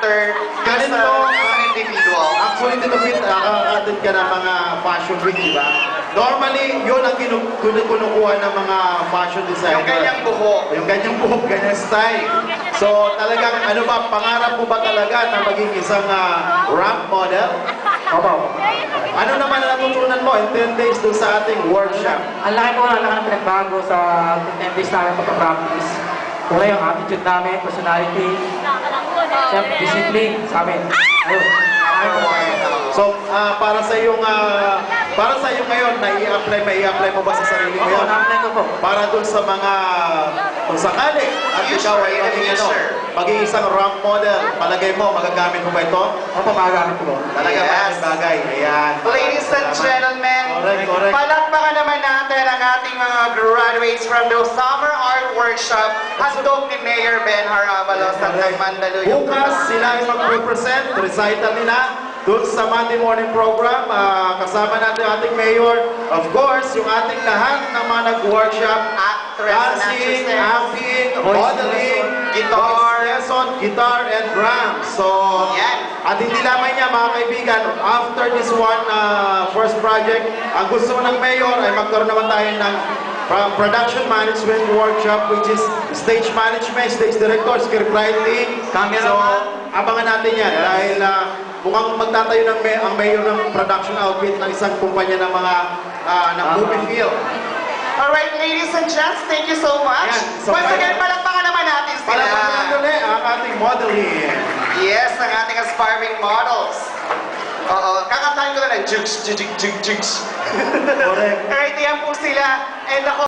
character, Ganito, isang individual. Actually, Tito Pete, nakaka-attend ka ng mga fashion week, di ba? Normally, yun ang kinukuha ng mga fashion designer. Yung ganyang buhok. Yung ganyang buhok, ganyang style. So, talagang, ano ba, pangarap mo ba talaga na maging isang ramp model? Opo. Ano naman ang natutunan mo in 10 days doon sa ating workshop? Ang laki po, ang laki ng pinagbago sa 10 days namin pagpa-practice. Una yung attitude namin, personality, discipline sa amin. Ayun. So, para sa iyo ngayon, mai-apply mo ba sa sarili mo yun? Na-apply ko po. Para dun sa mga, kung sakali, at ikaw ay maging isang ramp model, palagay mo, magagamit mo ba ito? Opo, magagamit ko po. Talaga Yes. bagay. Ayan. Ladies and gentlemen, Correct. palakpakan naman natin ang ating mga graduates from the Summer Art Workshop handog ni Mayor Ben Haravalos at ng Mandaluyong. Bukas sila ay mag-represent, recital nila doon sa Monday morning program. Kasama natin ang ating mayor. Of course, yung ating lahat ng mga nag-workshop, dancing, acting, modeling, guitar, lesson, guitar, and drums. So, Yan. at hindi lamang niya, mga kaibigan, after this one first project, ang gusto ng mayor ay magkaroon naman tayo ng production management workshop, which is stage management, stage director, script writing, camera. So, abangan natin yan dahil mukhang magtatayo ang mayor ng production outfit ng isang kumpanya ng mga ng movie film. Alright, ladies and gents, thank you so much. Yan. So, Once again, palakpakan naman natin sila. Palakpakan ulit ang ating modeling. Yes, ang ating aspiring models. Oo, kakantahin ko na lang, jugs. Correct. Alright, yan po sila. And ako,